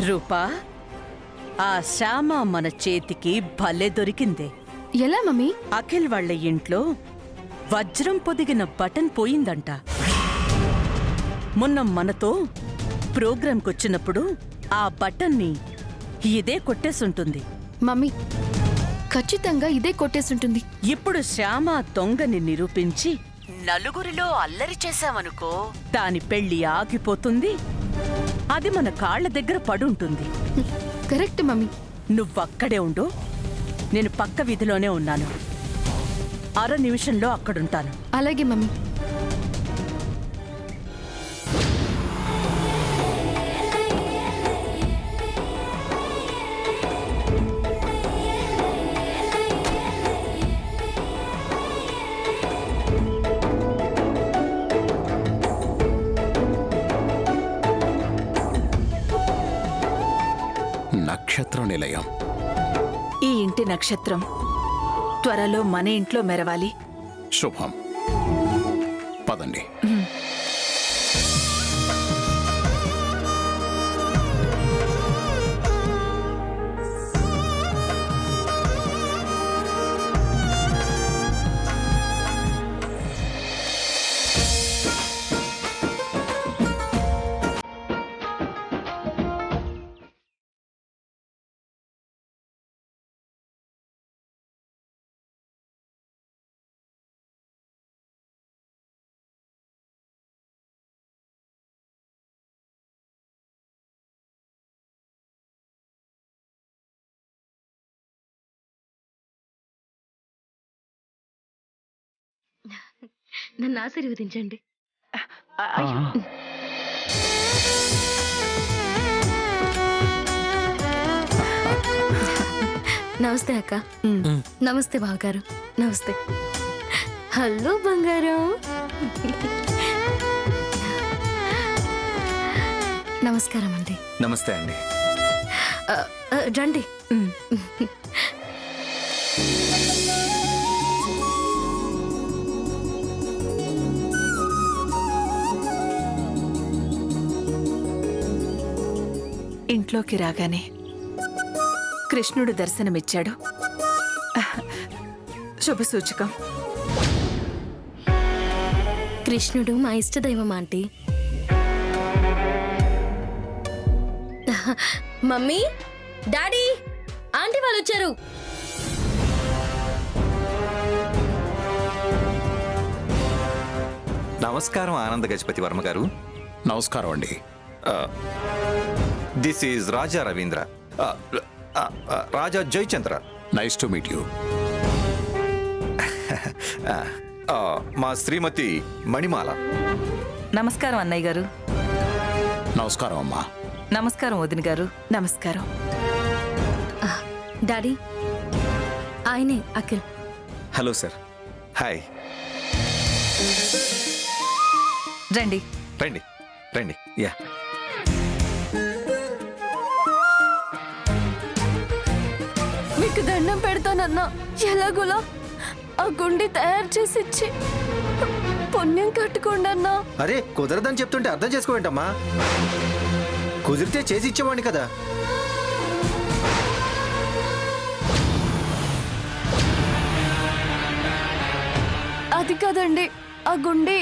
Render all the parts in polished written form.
రూపా, ఆ శ్యామ మన చేతికి భలే దొరికిందే. ఎలా మమ్మీ? అఖిల్ వాళ్ళ ఇంట్లో వజ్రం పొదిగిన బటన్ పోయిందంట. మొన్న మనతో ప్రోగ్రాంకొచ్చినప్పుడు ఆ బటన్ని ఇదే కొట్టేసుంటుంది. మమ్మీ, ఖచ్చితంగా ఇదే కొట్టేసుంటుంది. ఇప్పుడు శ్యామ దొంగని నిరూపించి నలుగురిలో అల్లరి చేశామనుకో, దాని పెళ్లి ఆగిపోతుంది. అది మన కాళ్ల దగ్గర పడుంటుంది. Correct mummy. నువ్వక్కడే ఉండు, నేను పక్క వీధిలోనే ఉన్నాను. అర నిమిషంలో అక్కడుంటాను. అలాగే మమ్మీ. నక్షత్ర నిలయం. ఈ ఇంటి నక్షత్రం త్వరలో మన ఇంట్లో మెరవాలి. శుభం. పదండి. నన్ను ఆశీర్వదించండి. నమస్తే అక్క. నమస్తే బావగారు. నమస్తే. హలో బంగారం. నమస్కారం అండి. నమస్తే అండి. రండి. ఇంట్లోకి రాగానే కృష్ణుడు దర్శనమిచ్చాడు. శుభసూచకం. కృష్ణుడు మా ఇష్టదైవం ఆంటీ. మమ్మీ, డాడీ, ఆంటీ వాళ్ళు వచ్చారు. నమస్కారం ఆనంద గజపతి వర్మ గారు. నమస్కారం అండి. This is Raja Ravindra, Raja Jayachandra. Nice to meet you. మా శ్రీమతి మణిమాల. నమస్కారం అన్నయ్య గారు. నమస్కారం అమ్మా. నమస్కారం వదిన గారు. నమస్కారం. డాడీ, ఆయనే అఖిల్. Hello sir. హాయ్. రండి. రండి రండి. యా. మీకు దండం పెడతానన్నా, ఎలాగోలా ఆ గుండి తయారు చేసి ఇచ్చి పుణ్యం కట్టుకోండి అన్నా. అరే, కుదరదని చెప్తుంటే అర్థం చేసుకోవేంటమ్మా? కుదిరితే చేసి ఇచ్చేవాడిని కదా. అది కాదండి, ఆ గుండి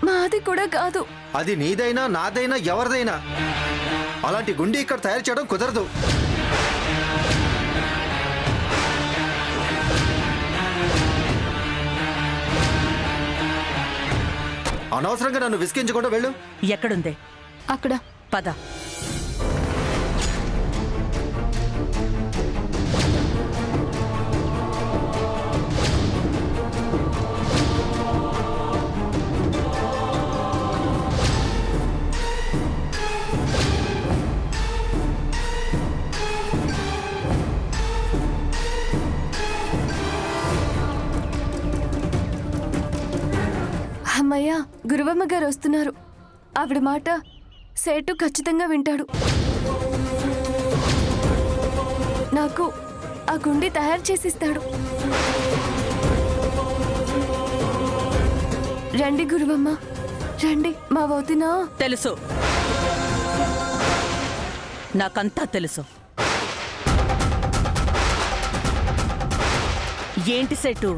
మాది కూడా కాదు. అది నీదైనా నాదైనా ఎవరిదైనా అలాంటి గుండి ఇక్కడ తయారు చేయడం కుదరదు. అనవసరంగా నన్ను విసిగించకుండా వెళ్ళు. ఎక్కడుందే? అక్కడ. పద. అమ్మయ్య, గురువమ్మ గారు వస్తున్నారు. ఆవిడ మాట సేటు ఖచ్చితంగా వింటాడు. నాకు ఆ గుండి తయారు చేసిస్తాడు. రండి గురువమ్మ, రండి. మా వదిన. తెలుసు, నాకంతా తెలుసు. ఏంటి సెటు,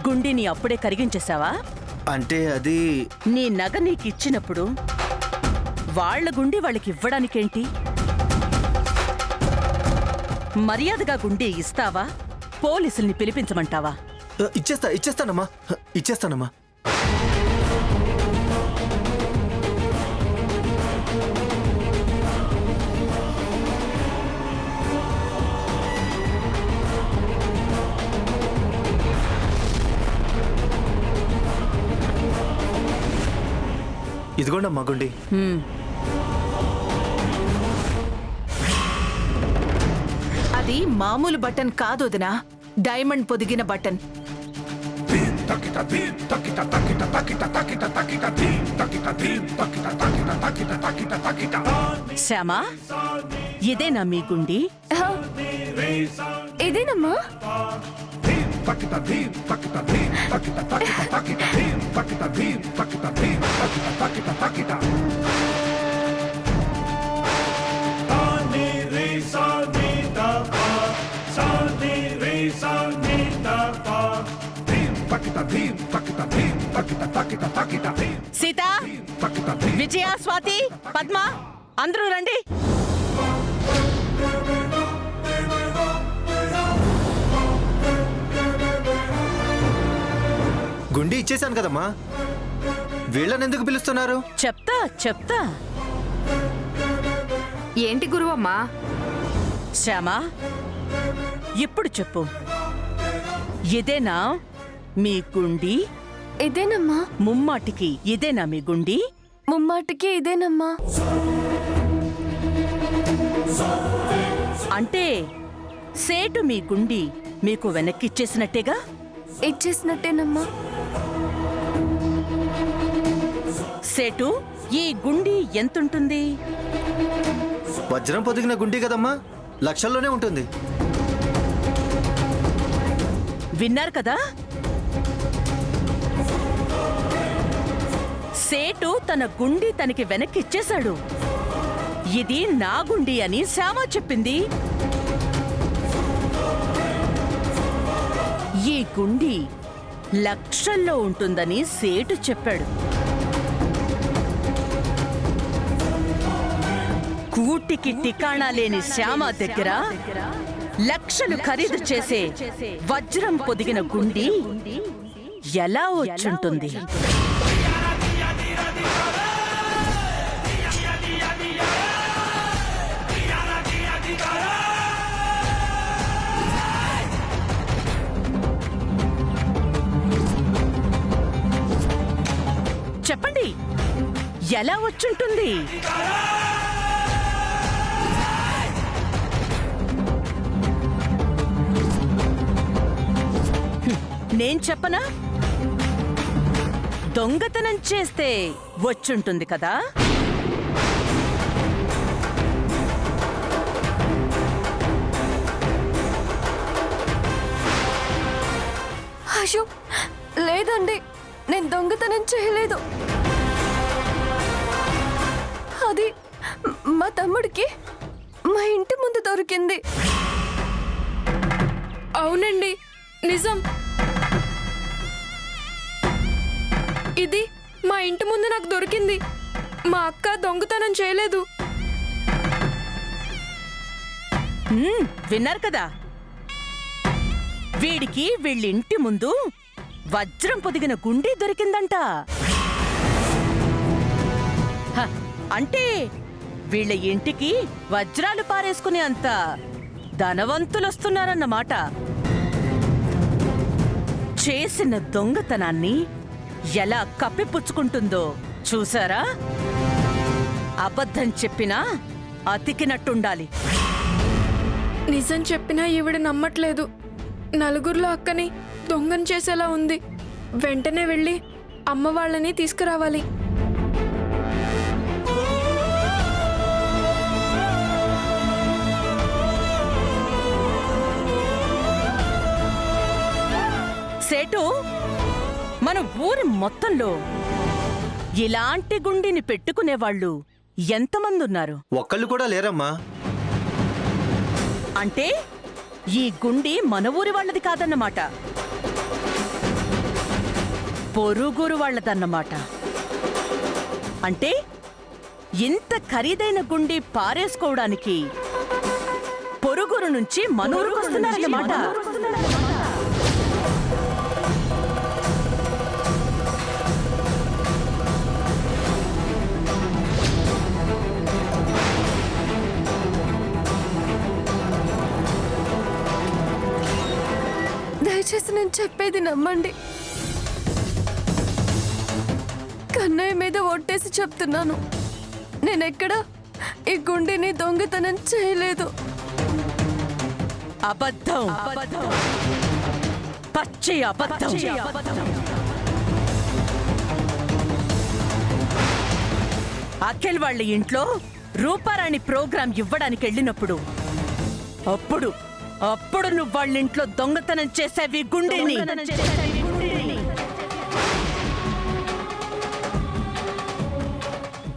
గుండీని అప్పుడే కరిగించేశావా? అంటే అది నీ నగ నీకిచ్చినప్పుడు వాళ్ళ గుండీ వాళ్ళకి ఇవ్వడానికేంటి? మర్యాదగా గుండీ ఇస్తావా, పోలీసుల్ని పిలిపించమంటావా? ఇచ్చేస్తానమ్మా. ఇదిగోండి అమ్మా గుండి. అది మామూలు బటన్ కాదు వదినా, డైమండ్ పొదిగిన బటన్. శ్యామా, ఇదేనా మీ గుండీ? ఇదేనమ్మా. సీత, విజయ, స్వాతి, పద్మ, అందరూ రండి. గుండి ఇచ్చేశాను కదమ్మా, వీళ్ళని ఎందుకు పిలుస్తున్నారు? చెప్తా. ఏంటి గురువమ్మా? శ్యామా, ఇప్పుడు చెప్పు, ఇదేనా మీ గుండీ? ఇదేనమ్మా. ముమ్మాటికి ఇదేనా మీ గుండీ? ముమ్మాటికి ఇదేనమ్మా. అంటే సేటు మీ గుండీ మీకు వెనక్కిచ్చేసినట్టేగా? ఇచ్చేసినట్టేనమ్మా. సేటు, ఈ గుండీ ఎంతుంటుంది? వజ్రం పొదిగిన గుండి కదమ్మా, లక్షల్లోనే ఉంటుంది. విన్నారు కదా, సేటు తన గుండీ తనకి వెనక్కిచ్చేశాడు. ఇది నా గుండీ అని శ్యామ చెప్పింది. ఈ గుండీ లక్షల్లో ఉంటుందని సేటు చెప్పాడు. కూటికి టికాణా లేని శ్యామ దగ్గర లక్షలు ఖరీదు చేసే వజ్రం పొదిగిన గుండీ ఎలా వచ్చుంటుంది? చెప్పండి, ఎలా వచ్చుంటుంది? నేను చెప్పనా? దొంగతనం చేస్తే వచ్చుంటుంది కదా. అయ్యో లేదండి, నేను దొంగతనం చేయలేదు. అది మా తమ్ముడికి మా ఇంటి ముందు దొరికింది. అవునండి, నిజం. ఇది మా ఇంటి ముందు నాకు దొరికింది. మా అక్క దొంగతనం చేయలేదు. విన్నారు కదా, వీడికి వీళ్ళింటి ముందు వజ్రం పొదిగిన గుండీ దొరికిందంట. అంటే వీళ్ళ ఇంటికి వజ్రాలు పారేసుకునే అంత ధనవంతులొస్తున్నారన్నమాట. చేసిన దొంగతనాన్ని ఎలా కప్పిపుచ్చుకుంటుందో చూసారా? అబద్ధం చెప్పినా అతికినట్టుండాలి. నిజం చెప్పినా ఈవిడ నమ్మట్లేదు. నలుగురిలో అక్కని దొంగను చేసేలా ఉంది. వెంటనే వెళ్ళి అమ్మ వాళ్ళని తీసుకురావాలి. సేటు, మన ఊరి మొత్తంలో ఇలాంటి గుండిని పెట్టుకునేవాళ్ళు ఎంతమంది ఉన్నారు? ఒక్కళ్ళు కూడా లేరమ్మా. అంటే ఈ గుండి మన ఊరి వాళ్ళది కాదన్నమాట, పొరుగురు వాళ్ళదన్నమాట. అంటే ఇంత ఖరీదైన గుండి పారేసుకోవడానికి పొరుగురు నుంచి మన ఊరికి వస్తున్నారన్నమాట. దయచేసి నేను చెప్పేది నమ్మండి. కన్నయ్య మీద ఒట్టేసి చెప్తున్నాను, నేనెక్కడ ఈ గుండెని దొంగతనం చేయలేదు. అబద్ధం, పచ్చి అబద్ధం. అఖిల్ వాళ్ళ ఇంట్లో రూపారాణి ప్రోగ్రాం ఇవ్వడానికి వెళ్ళినప్పుడు అప్పుడు నువ్వు వాళ్ళ ఇంట్లో దొంగతనం చేసేవి గుండెని.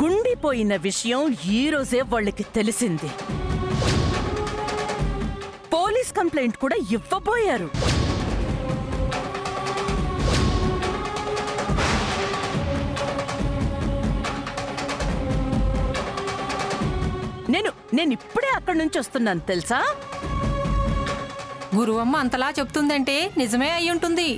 గుండిపోయిన విషయం ఈ రోజే వాళ్ళకి తెలిసింది. పోలీస్ కంప్లైంట్ కూడా ఇవ్వబోయారు. నేను ఇప్పుడే అక్కడి నుంచి వస్తున్నాను తెలుసా. గురువమ్మ అంతలా చెప్తుందంటే నిజమే అయి ఉంటుంది.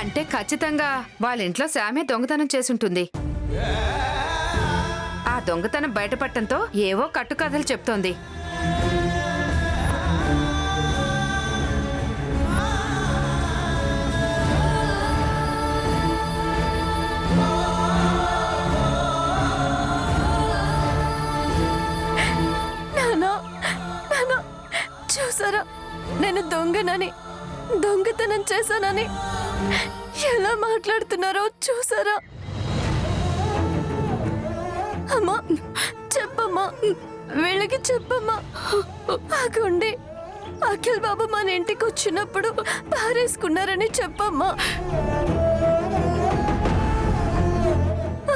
అంటే ఖచ్చితంగా వాళ్ళ ఇంట్లో శామే దొంగతనం చేసుంటుంది. ఆ దొంగతనం బయటపడటంతో ఏవో కట్టుకథలు చెప్తోంది. చూసారా, నేను దొంగనని, దొంగతనం చేశానని ఎలా మాట్లాడుతున్నారో చూసారా? అమ్మా చెప్పమ్మా, వీళ్ళకి చెప్పమ్మా. ఆ గుండె అఖిల్ బాబు మన ఇంటికి వచ్చినప్పుడు పారేసుకున్నారని చెప్పమ్మా.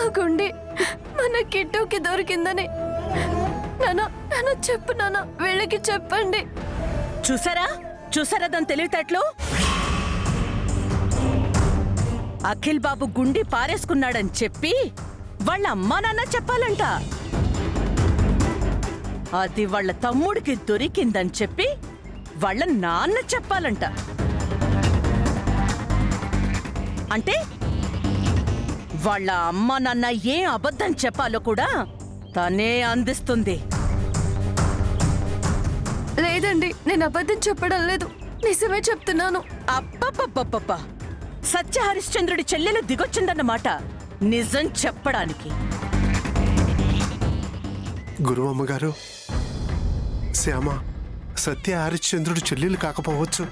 ఆ గుండె మన కిట్టుకి దొరికిందని నాన్న చెప్పు నాన్న, వీళ్ళకి చెప్పండి. చూసారా దాని తెలివితేటలు? అఖిల్ బాబు గుండి పారేసుకున్నాడని చెప్పి వాళ్ళ అమ్మా నాన్న చెప్పాలంట. అది వాళ్ళ తమ్ముడికి దొరికిందని చెప్పి వాళ్ళ నాన్న చెప్పాలంట. అంటే వాళ్ళ అమ్మా నాన్న ఏం అబద్ధం చెప్పాలో కూడా తనే అందిస్తుంది. లేదండి, నేను అబద్ధం చెప్పడం లేదు, నిజమే చెప్తున్నాను. అబ్బబ్బబ్బబ్బబ్బా, సత్య హరిశ్చంద్రుడి చెల్లెలు దిగొచ్చిందన్నమాట నిజం చెప్పడానికి. గురువమ్మగారు, శ్యామ సత్య హరిశ్చంద్రుడు చెల్లెలు కాకపోవచ్చు,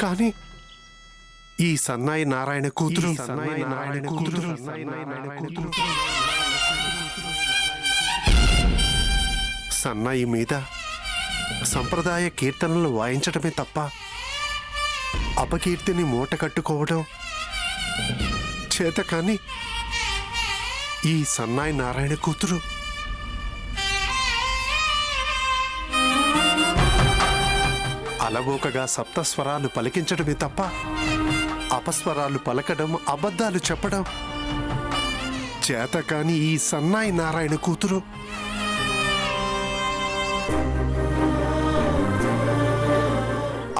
కానీ ఈ సన్నాయి నారాయణ కూతురు. సన్నాయి మీద సంప్రదాయ కీర్తనలు వాయించటమే తప్ప అపకీర్తిని మూట కట్టుకోవడం చేత కాని ఈ సన్నాయి నారాయణ కూతురు అలవోకగా సప్తస్వరాలు పలికించడమే తప్ప అపస్వరాలు పలకడం, అబద్ధాలు చెప్పడం చేత కాని ఈ సన్నాయి నారాయణ కూతురు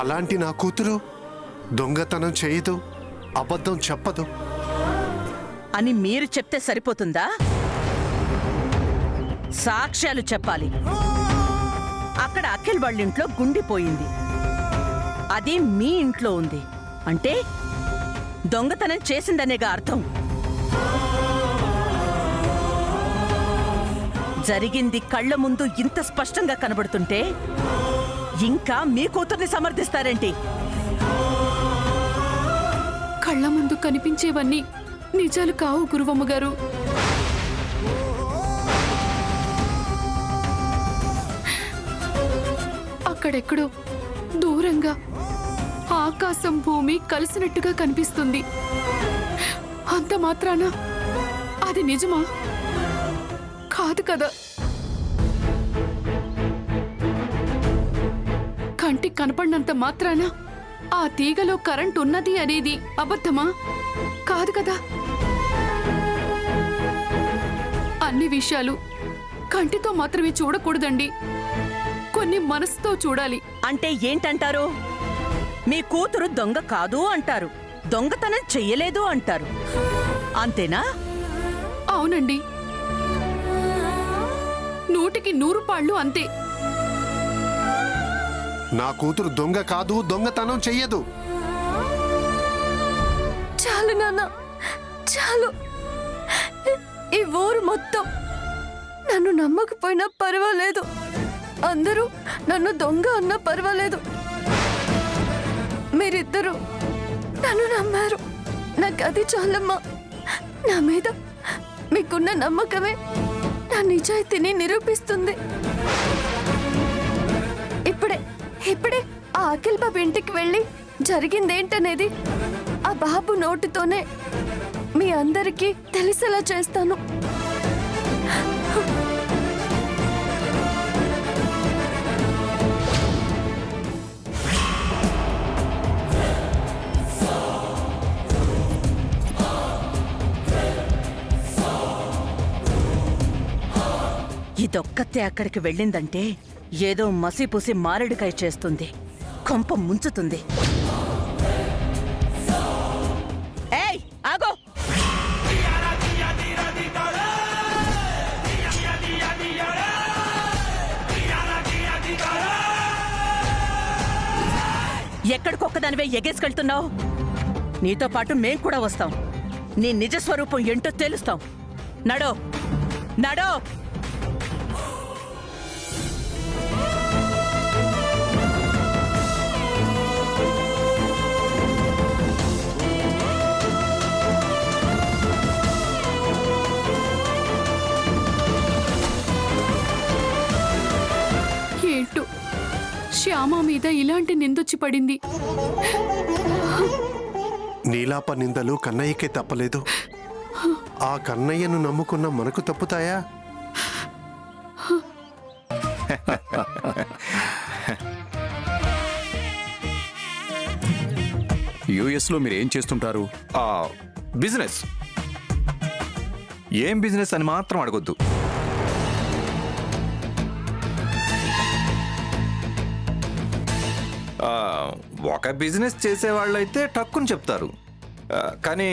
అలాంటి నా కూతురు దొంగతనం చేయదు, అబద్ధం చెప్పదు అని మీరు చెప్తే సరిపోతుందా? సాక్ష్యాలు చెప్పాలి. అక్కడ అఖిల్ వాళ్ళ ఇంట్లో గుండిపోయింది, అది మీ ఇంట్లో ఉంది అంటే దొంగతనం చేసిందనేగా అర్థం. జరిగింది కళ్ళ ముందు ఇంత స్పష్టంగా కనబడుతుంటే ఇంకా మీ కూతుర్ని సమర్థిస్తారేంటి? కళ్ళ ముందు కనిపించేవన్నీ నిజాలు కావు గురువమ్మ గారు. అక్కడెక్కడో దూరంగా ఆకాశం భూమి కలిసినట్టుగా కనిపిస్తుంది. అంత మాత్రాన అది నిజమా? కాదు కదా. కంటికి కనపడినంత మాత్రాన ఆ తీగలో కరెంట్ ఉన్నది అనేది అబద్ధమా? కాదు కదా. అన్ని విషయాలు కంటితో మాత్రమే చూడకూడదండి, కొన్ని మనసుతో చూడాలి. అంటే ఏంటంటారు? మీ కూతురు దొంగ కాదు అంటారు, దొంగతనం చెయ్యలేదు అంటారు, అంతేనా? అవునండి, 100కి 100 పాళ్ళు అంతే. నా కూతురు దొంగ కాదు, దొంగతనం చెయ్యదు. చాలు నాన్న, చాలు. ఈ ఊరు మొత్తం నన్ను నమ్మకపోయినా పర్వాలేదు, అందరూ నన్ను దొంగ అన్నా పర్వాలేదు, మీరిద్దరూ నన్ను నమ్మారు. నాకు అది చాలమ్మా. నా మీద మీకున్న నమ్మకమే నా నిజాయితీని నిరూపిస్తుంది. ఇప్పుడే ఆ అఖిల్ బాబు ఇంటికి వెళ్ళి జరిగిందేంటనేది ఆ బాబు నోటితోనే మీ అందరికీ తెలిసేలా చేస్తాను. ఇదొక్కతే అక్కడికి వెళ్ళిందంటే ఏదో మసిపూసి మారేడుకాయ చేస్తుంది, కొంప ముంచుతుంది. ఏయ్ ఆగో! ఎక్కడికొక్కదానివే ఎగేసుకెళ్తున్నావు? నీతో పాటు మేం కూడా వస్తాం, నీ నిజస్వరూపం ఏంటో తెలుస్తాం. నడో నడో! ఏంటో శ్యామ మీద ఇలాంటి నిందొచ్చి పడింది. నీలాప నిందలు కన్నయ్యకే తప్పలేదు. ఆ కన్నయ్యను నమ్ముకున్న మనకు తప్పుతాయా? యుఎస్లో మీరు ఏం చేస్తుంటారు? బిజినెస్. ఏం బిజినెస్ అని మాత్రం అడగొద్దు. ఒక బిజినెస్ చేసేవాళ్ళైతే టక్కుని చెప్తారు, కానీ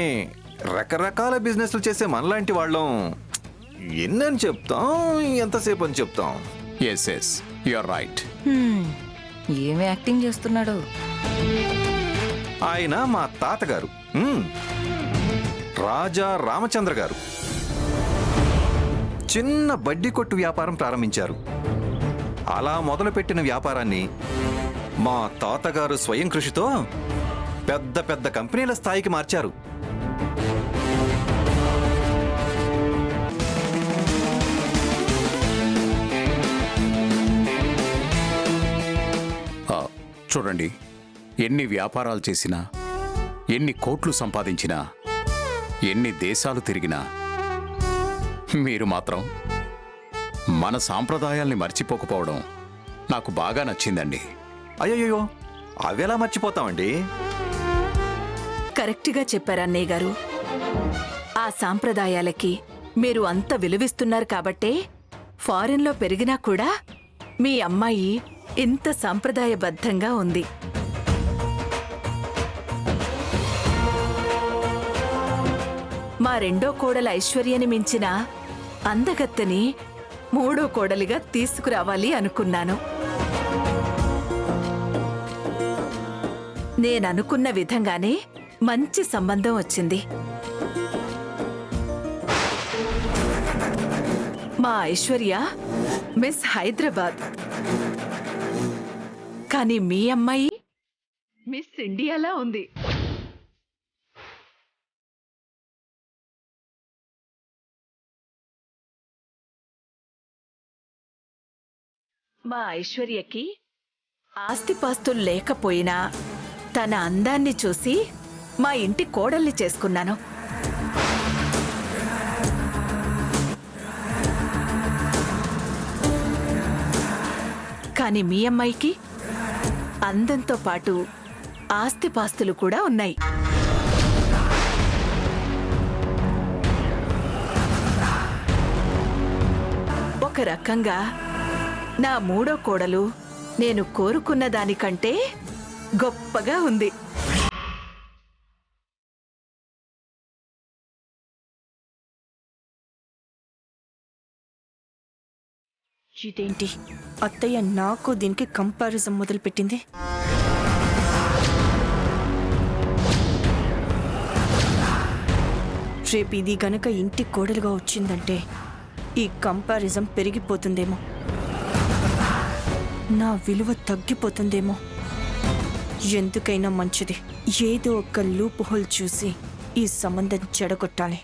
రకరకాల బిజినెస్లు చేసే మనలాంటి వాళ్ళం ఎన్నని చెప్తాం, ఎంతసేపు అని చెప్తాం. Yes yes, you are right. ఏమి యాక్టింగ్ చేస్తున్నాడు? ఆయన మా తాతగారు, రాజా రామచంద్ర గారు, చిన్న బడ్డీ కొట్టు వ్యాపారం ప్రారంభించారు. అలా మొదలుపెట్టిన వ్యాపారాన్ని మా తాతగారు స్వయం కృషితో పెద్ద పెద్ద కంపెనీల స్థాయికి మార్చారు. చూడండి, ఎన్ని వ్యాపారాలు చేసినా, ఎన్ని కోట్లు సంపాదించినా, ఎన్ని దేశాలు తిరిగినా, మీరు మాత్రం మన సాంప్రదాయాల్ని మర్చిపోకపోవడం నాకు బాగా నచ్చిందండి. అయ్యయ్యో, అవెలా మర్చిపోతామండి? కరెక్ట్గా చెప్పారు అన్నయ్య గారు. ఆ సాంప్రదాయాలకి మీరు అంత విలువిస్తున్నారు కాబట్టే ఫారెన్లో పెరిగినా కూడా మీ అమ్మాయి ఇంత సాంప్రదాయబద్ధంగా ఉంది. మా రెండో కోడల ఐశ్వర్యని మించిన అందగత్తెని మూడో కోడలిగా తీసుకురావాలి అనుకున్నాను. నేననుకున్న విధంగానే మంచి సంబంధం వచ్చింది. మా ఐశ్వర్య మిస్ హైదరాబాద్, కానీ మీ అమ్మాయి మిస్ ఇండియాలా ఉంది. మా ఐశ్వర్యకి ఆస్తిపాస్తులు లేకపోయినా తన అందాన్ని చూసి మా ఇంటి కోడల్ని చేసుకున్నాను. కానీ మీ అమ్మాయికి అందంతో పాటు ఆస్తిపాస్తులు కూడా ఉన్నాయి. ఒక రకంగా నా మూడో కోడలు నేను కోరుకున్న దానికంటే గొప్పగా ఉంది. ఇదేంటి అత్తయ్య నాకు దీనికి కంపారిజన్ మొదలుపెట్టింది? రేపు ఇది గనక ఇంటి కోడలుగా వచ్చిందంటే ఈ కంపారిజన్ పెరిగిపోతుందేమో, నా విలువ తగ్గిపోతుందేమో. ఎందుకైనా మంచిది ఏదో ఒక లూప్ హోల్ చూసి ఈ సంబంధం చెడగొట్టాలి.